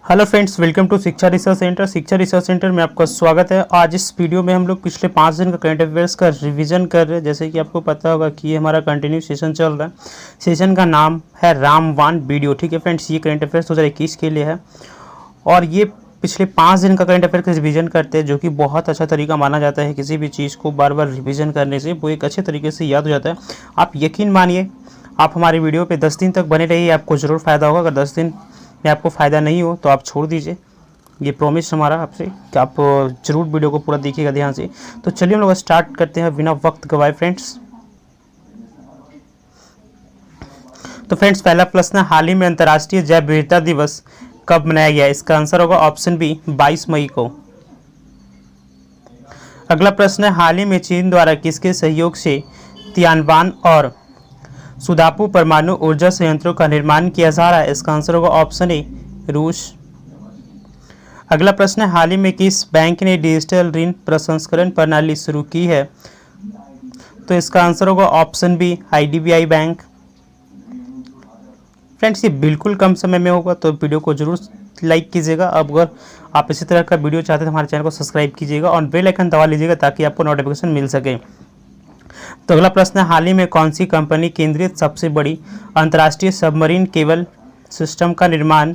Hello friends, welcome to शिक्षा research centre. शिक्षा research centre में आपका स्वागत है। आज इस वीडियो में हम लोग पिछले 5 दिन का करंट अफेयर्स का रिवीजन कर रहे हैं। जैसे कि आपको पता होगा कि ये हमारा कंटिन्यू सेशन चल रहा है। सेशन का नाम है रामवान वीडियो। ठीक है फ्रेंड्स, ये करंट अफेयर्स 2021 के लिए है और ये पिछले 5 दिन का करंट अफेयर का रिवीजन करते हैं, जो कि बहुत अच्छा तरीका माना जाता है। किसी भी चीज़ को बार बार रिवीजन करने से वो एक अच्छे तरीके से याद हो जाता है। आप यकीन मानिए, आप हमारी वीडियो पे 10 दिन तक बने रहिए, आपको ज़रूर फ़ायदा होगा। अगर 10 दिन में आपको फ़ायदा नहीं हो तो आप छोड़ दीजिए। ये प्रॉमिस हमारा आपसे कि आप ज़रूर वीडियो को पूरा देखिएगा ध्यान से। तो चलिए हम लोग स्टार्ट करते हैं बिना वक्त गवाए फ्रेंड्स। तो फ्रेंड्स, पहला प्रश्न है, हाल ही में अंतर्राष्ट्रीय जैव विविधता दिवस कब मनाया गया? इसका आंसर होगा ऑप्शन बी, 22 मई को। अगला प्रश्न है, हाल ही में चीन द्वारा किसके सहयोग से तियानवान और सुदापू परमाणु ऊर्जा संयंत्रों का निर्माण किया जा रहा है? इसका आंसर होगा ऑप्शन ए, रूस। अगला प्रश्न है, हाल ही में किस बैंक ने डिजिटल ऋण प्रसंस्करण प्रणाली शुरू की है? तो इसका आंसर होगा option B, IDBI bank. Friends, ये बिल्कुल कम समय में होगा, तो वीडियो को जरूर लाइक कीजिएगा। अब अगर आप इसी तरह का वीडियो चाहते हैं तो हमारे चैनल को सब्सक्राइब कीजिएगा और बेल आइकन दबा लीजिएगा ताकि आपको नोटिफिकेशन मिल सके। तो अगला प्रश्न है, हाल ही में कौन सी कंपनी केंद्रित सबसे बड़ी अंतर्राष्ट्रीय सबमरीन केबल सिस्टम का निर्माण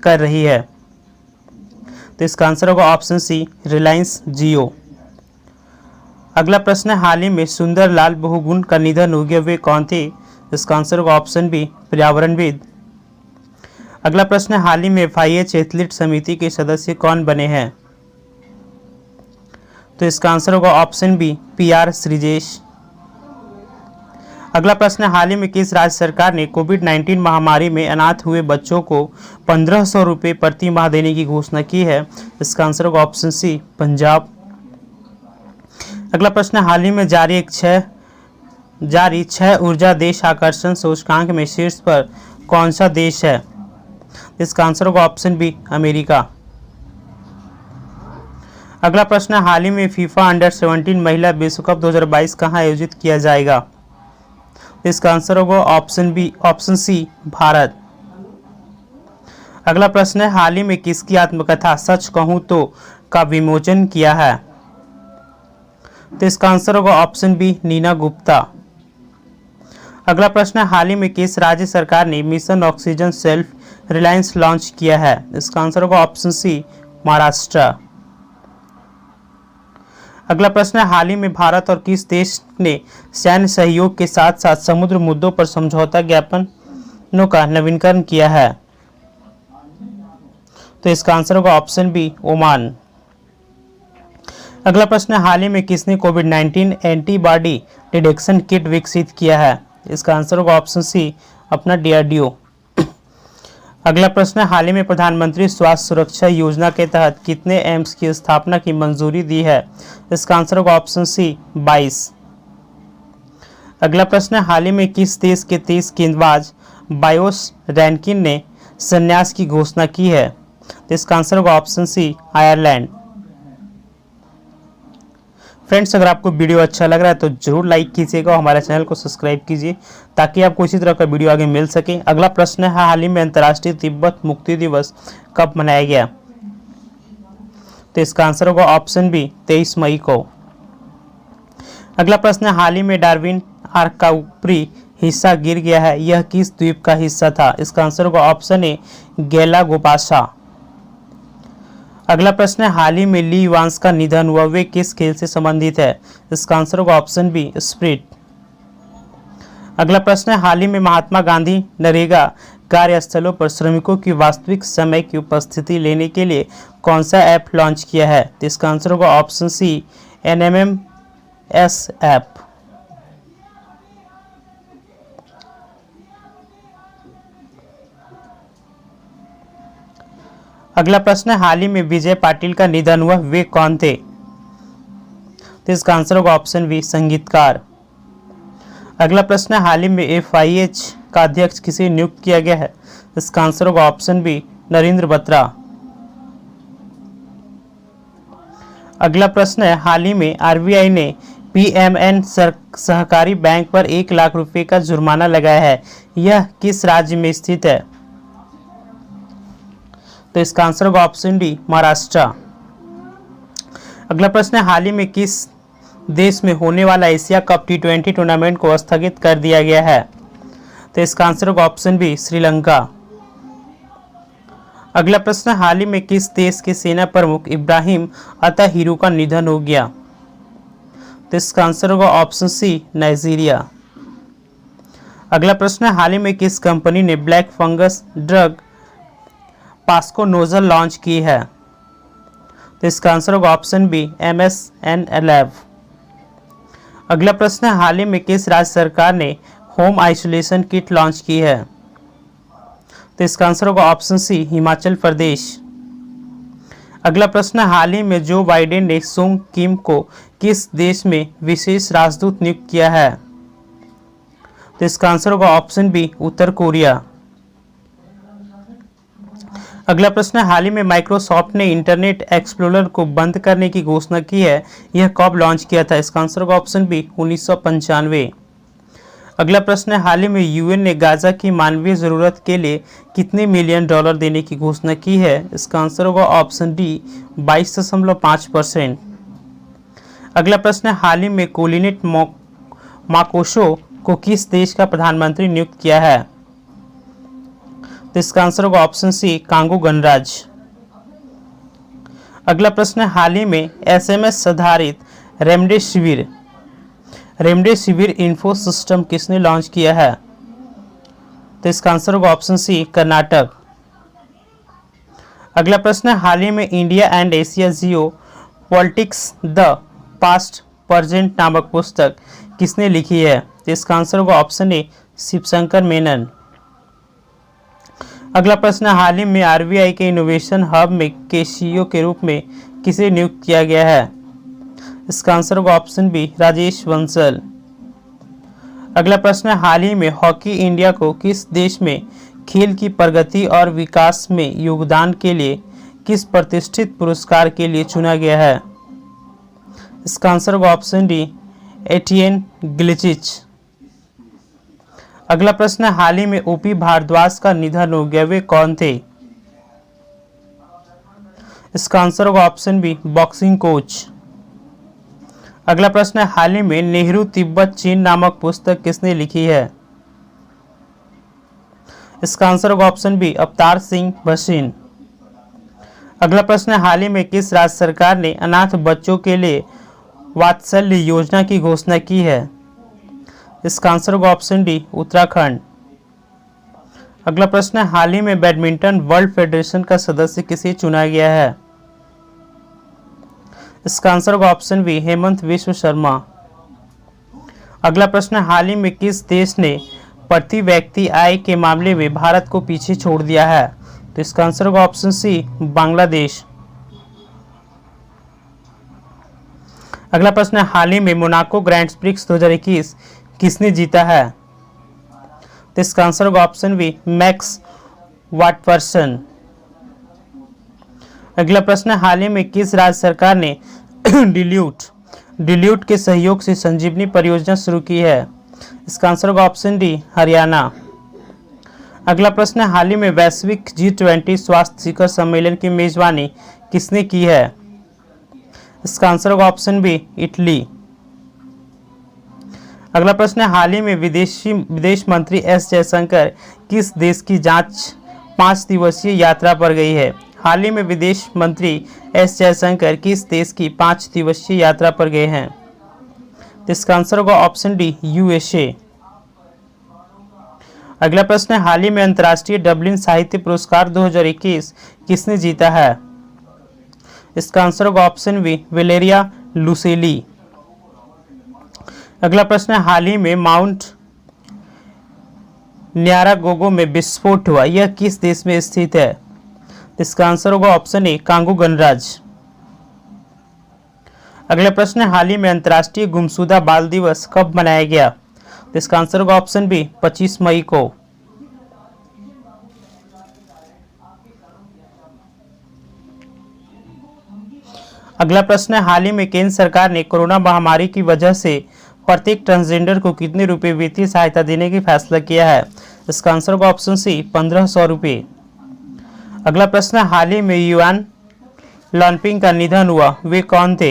कर रही है? तो इसका आंसर होगा ऑप्शन सी, रिलायंस जियो। अगला प्रश्न है, हाल ही में सुंदरलाल बहुगुण का निधन हो गया, वे कौन थे? इसका आंसर होगा ऑप्शन बी, पर्यावरणविद। अगला प्रश्न है, हाल ही में FIH एथलीट समिति के सदस्य कौन बने हैं? तो इसका आंसर होगा ऑप्शन बी, PR श्रीजेश। अगला प्रश्न है, हाल ही में किस राज्य सरकार ने कोविड-19 महामारी में अनाथ हुए बच्चों को 1500 रुपये प्रति माह देने की घोषणा की है? इसका आंसर होगा ऑप्शन सी, पंजाब। अगला प्रश्न है, हाल ही में जारी 6 ऊर्जा देश आकर्षण सूचकांक में शीर्ष पर कौन सा देश है? इसका आंसर होगा ऑप्शन बी, अमेरिका। अगला प्रश्न है, हाल ही में फीफा अंडर-17 महिला विश्व कप 2022 कहाँ आयोजित किया जाएगा? इसका आंसर होगा ऑप्शन सी, भारत। अगला प्रश्न है, हाल ही में किसकी आत्मकथा सच कहूं तो का विमोचन किया है? तो इसका आंसर होगा ऑप्शन बी, नीना गुप्ता। अगला प्रश्न है, हाल ही में किस राज्य सरकार ने mission oxygen self reliance launch किया है? इसका आंसर होगा ऑप्शन सी, महाराष्ट्र। अगला प्रश्न है, हाल ही में भारत और किस देश ने सैन्य सहयोग के साथ साथ समुद्र मुद्दों पर समझौता ज्ञापनों का नवीनीकरण किया है? तो इसका आंसर होगा ऑप्शन बी, ओमान। अगला प्रश्न है, हाल ही में किसने कोविड-19 एंटीबॉडी डिटेक्शन किट विकसित किया है? इसका आंसर होगा ऑप्शन सी, अपना DRDO। अगला प्रश्न है, हाल ही में प्रधानमंत्री स्वास्थ्य सुरक्षा योजना के तहत कितने एम्स की स्थापना की मंजूरी दी है? इसका आंसर होगा ऑप्शन सी, 22। अगला प्रश्न है, हाल ही में किस देश के 30 गेंदबाज बायोस रैनकिन ने संन्यास की घोषणा की है? तो इसका आंसर होगा ऑप्शन सी, आयरलैंड। फ्रेंड्स, अगर आपको वीडियो अच्छा लग रहा है तो जरूर लाइक कीजिएगा और हमारे चैनल को सब्सक्राइब कीजिए ताकि आपको इसी तरह का वीडियो आगे मिल सके। अगला प्रश्न है, हाल ही में अंतर्राष्ट्रीय तिब्बत मुक्ति दिवस कब मनाया गया? तो इसका आंसर होगा ऑप्शन बी, 23 मई को। अगला प्रश्न है, हाल ही में डार्विन आर्क का ऊपरी हिस्सा गिर गया है, यह किस द्वीप का हिस्सा था? इसका आंसर होगा ऑप्शन ए, गैलागोपासा। अगला प्रश्न है, हाल ही में ली इवांस का निधन हुआ, वे किस खेल से संबंधित है? इसका आंसर होगा ऑप्शन बी, स्प्रिट। अगला प्रश्न है, हाल ही में महात्मा गांधी नरेगा कार्यस्थलों पर श्रमिकों की वास्तविक समय की उपस्थिति लेने के लिए कौन सा ऐप लॉन्च किया है? तो इसका आंसर होगा ऑप्शन सी, NMMS ऐप। अगला प्रश्न है, हाल ही में विजय पाटिल का निधन हुआ, वे कौन थे? तो इसका आंसर होगा ऑप्शन बी, संगीतकार। अगला प्रश्न है, हाल ही में FIH का अध्यक्ष किसे नियुक्त किया गया है? इसका आंसर होगा ऑप्शन बी, नरेंद्र बत्रा। अगला प्रश्न है, हाल ही में RBI ने PMN सहकारी बैंक पर 1 लाख रुपए का जुर्माना लगाया है, यह किस राज्य में स्थित है? तो इसका आंसर होगा ऑप्शन डी महाराष्ट्र। अगला प्रश्न है, हाल ही में किस देश में होने वाला एशिया कप T20 टूर्नामेंट को स्थगित कर दिया गया है? तो इसका आंसर होगा ऑप्शन बी श्रीलंका। अगला प्रश्न, हाल ही में किस देश के सेना प्रमुख इब्राहिम अताहिरू का निधन हो गया? तो इसका आंसर होगा ऑप्शन सी नाइजीरिया। अगला प्रश्न, हाल ही में किस कंपनी ने black fungus drug POCSO nozzle launch की है? तो इसका आंसर होगा ऑप्शन बी MSN-11। अगला प्रश्न, हाल ही में किस राज्य सरकार ने होम आइसोलेशन किट लॉन्च की है? तो इसका आंसर होगा ऑप्शन सी हिमाचल प्रदेश। अगला प्रश्न, हाल ही में जो बाइडेन ने सुंग किम को किस देश में विशेष राजदूत नियुक्त किया है? तो इसका आंसर होगा ऑप्शन बी उत्तर कोरिया। अगला प्रश्न, हाल ही में माइक्रोसॉफ्ट ने इंटरनेट एक्सप्लोरर को बंद करने की घोषणा की है, यह कब लॉन्च किया था? इसका आंसर होगा ऑप्शन बी 1995। अगला प्रश्न है, हाल ही में यूएन ने गाजा की मानवीय जरूरत के लिए कितने मिलियन डॉलर देने की घोषणा की है? इसका आंसर होगा ऑप्शन डी 22.5%। अगला प्रश्न है, हाल ही में कोलिनेट माकोशो को किस देश का प्रधानमंत्री नियुक्त किया है? तो इसका आंसर होगा ऑप्शन सी कांगो गणराज्य। अगला प्रश्न है, हाल ही में SMS आधारित रेमडेसिविर इंफो सिस्टम किसने लॉन्च किया है? तो इसका आंसर होगा ऑप्शन सी कर्नाटक। अगला प्रश्न है, हाल ही में India and Asia Jio politics the past present नामक पुस्तक किसने लिखी है? तो इसका आंसर होगा ऑप्शन ए शिवशंकर मेनन। अगला प्रश्न, हाल ही में RBI के इनोवेशन हब में के CEO के रूप में किसे नियुक्त किया गया है? इसका आंसर होगा ऑप्शन बी राजेश बंसल। अगला प्रश्न, हाल ही में हॉकी इंडिया को किस देश में खेल की प्रगति और विकास में योगदान के लिए किस प्रतिष्ठित पुरस्कार के लिए चुना गया है? इसका आंसर होगा ऑप्शन डी एटियन ग्लिचिच। अगला प्रश्न, हाल ही में OP भारद्वाज का निधन हो गया, वे कौन थे? इसका आंसर होगा ऑप्शन बी बॉक्सिंग कोच। अगला प्रश्न है, हाल ही में नेहरू तिब्बत चीन नामक पुस्तक किसने लिखी है? इसका आंसर होगा ऑप्शन बी अवतार सिंह भसीन। अगला प्रश्न है, हाल ही में किस राज्य सरकार ने अनाथ बच्चों के लिए वात्सल्य योजना की घोषणा की है? इसका आंसर होगा ऑप्शन डी उत्तराखंड। अगला प्रश्न है, हाल ही में बैडमिंटन वर्ल्ड फेडरेशन का सदस्य किसे चुना गया है? इसका आंसर होगा ऑप्शन बी हेमंत विश्व शर्मा। अगला प्रश्न है, हाल ही में किस देश ने प्रति व्यक्ति आय के मामले में भारत को पीछे छोड़ दिया है? तो इसका आंसर होगा ऑप्शन सी बांग्लादेश। अगला प्रश्न है, हाल ही में मोनाको ग्रैंड प्रिक्स 2021 किसने जीता है? तो इसका आंसर होगा ऑप्शन बी मैक्स वाटपर्सन। अगला प्रश्न है, हाल ही में किस राज्य सरकार ने डिल्यूट के सहयोग से संजीवनी परियोजना शुरू की है? इसका आंसर होगा ऑप्शन डी हरियाणा। अगला प्रश्न है, हाल ही में वैश्विक G20 स्वास्थ्य शिखर सम्मेलन की मेजबानी किसने की है? इसका आंसर होगा ऑप्शन बी इटली। अगला प्रश्न है, हाल ही में विदेश मंत्री S जयशंकर किस देश की 5 दिवसीय यात्रा पर गई है? हाल ही में विदेश मंत्री S जयशंकर किस देश की 5 दिवसीय यात्रा पर गए हैं? तो इसका आंसर होगा ऑप्शन डी USA। अगला प्रश्न है, हाल ही में अंतर्राष्ट्रीय डबलिन साहित्य पुरस्कार 2021 किसने जीता है? इसका आंसर होगा ऑप्शन बी वेलेरिया लुसेली। अगला प्रश्न है, हाल ही में माउंट न्यारागोगो में विस्फोट हुआ, यह किस देश में स्थित है? इसका आंसर होगा ऑप्शन ए कांगो गणराज्य। अगला प्रश्न है, हाल ही में अंतर्राष्ट्रीय गुमशुदा बाल दिवस कब मनाया गया? तो इसका आंसर होगा ऑप्शन बी 25 मई को। अगला प्रश्न है, हाल ही में केंद्र सरकार ने कोरोना महामारी की वजह से प्रत्येक ट्रांसजेंडर को कितने रुपए वित्तीय सहायता देने की फैसला किया है? इसका आंसर होगा ऑप्शन सी 1500 रुपये। अगला प्रश्न है, हाल ही में युआन लॉन्पिंग का निधन हुआ, वे कौन थे?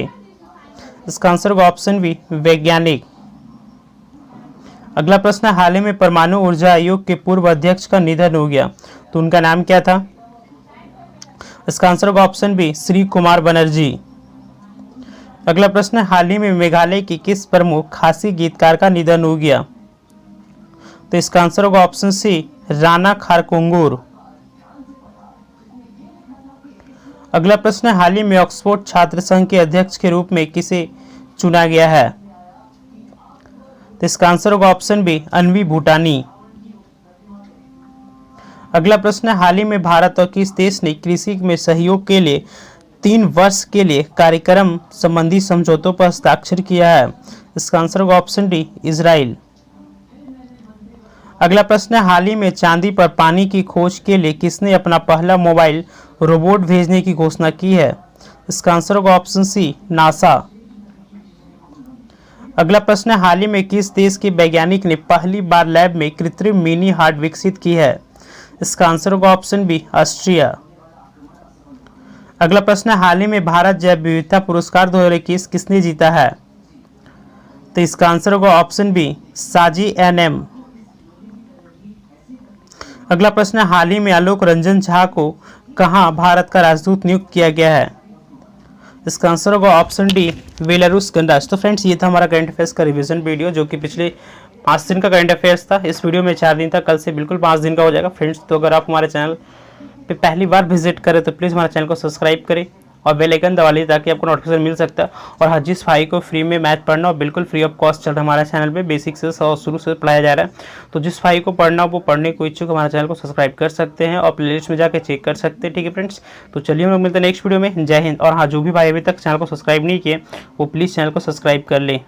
इसका आंसर होगा ऑप्शन बी, वैज्ञानिक। अगला प्रश्न है, हाल ही में परमाणु ऊर्जा आयोग के पूर्व अध्यक्ष का निधन हो गया, तो उनका नाम क्या था? इसका आंसर होगा ऑप्शन बी, श्री कुमार बनर्जी। अगला प्रश्न है, हाल ही में मेघालय की किस प्रमुख खासी गीतकार का निधन हो गया? तो इसका आंसर होगा ऑप्शन सी, राणा खारकोंगुर। अगला प्रश्न है, हाल ही में ऑक्सफोर्ड छात्र संघ के अध्यक्ष के रूप में किसे चुना गया है? तो इसका आंसर होगा ऑप्शन बी, अन्वी भूटानी। अगला प्रश्न है, हाल ही में भारत और किस देश ने कृषि में सहयोग के लिए 3 वर्ष के लिए कार्यक्रम संबंधी समझौतों पर हस्ताक्षर किया है? इसका आंसर होगा ऑप्शन डी, इजराइल। अगला प्रश्न है, हाल ही में चांदी पर पानी की खोज के लिए किसने अपना पहला मोबाइल रोबोट भेजने की घोषणा की है? इसका आंसर होगा ऑप्शन सी, नासा। अगला प्रश्न है, हाल ही में किस देश के वैज्ञानिक ने पहली बार लैब में कृत्रिम मिनी हार्ट विकसित की है? इसका आंसर होगा ऑप्शन बी, ऑस्ट्रिया। अगला प्रश्न है, हाल ही में भारत जैव विविधता पुरस्कार 2021 किसने जीता है? तो इसका आंसर होगा ऑप्शन बी, साजी एनएम। अगला प्रश्न है, हाल ही में आलोक रंजन झा को कहां भारत का राजदूत नियुक्त किया गया है? इसका आंसर होगा ऑप्शन डी, बेलारूस गणराज्य। तो फ्रेंड्स, ये था हमारा करंट अफेयर्स का रिवीजन वीडियो, जो कि पिछले 5 दिन का करंट अफेयर्स था। इस वीडियो में 4 दिन था, कल से बिल्कुल 5 दिन का हो जाएगा फ्रेंड्स। तो अगर आप हमारे चैनल पे पहली बार विजिट करें तो प्लीज़ हमारे चैनल को सब्सक्राइब करें और बेल आइकन दबा लीजिए, ताकि आपको नोटिफिकेशन मिल सकता है। और हर जिस भाई को फ्री में मैथ पढ़ना और बिल्कुल फ्री ऑफ कॉस्ट चल रहा है हमारे चैनल पे, बेसिक से शुरू से पढ़ाया जा रहा है। तो जिस भाई को पढ़ना हो वो पढ़ने को इच्छुक हमारे चैनल को सब्सक्राइब कर सकते हैं और प्लेलिस्ट में जाकर चेक कर सकते हैं। ठीक है फ्रेंड्स, तो चलिए हम लोग मिलते हैं नेक्स्ट वीडियो में। जय हिंद। और हाँ, जो भी भाई अभी तक चैनल को सब्सक्राइब नहीं किए वो प्लीज़ चैनल को सब्सक्राइब कर लें।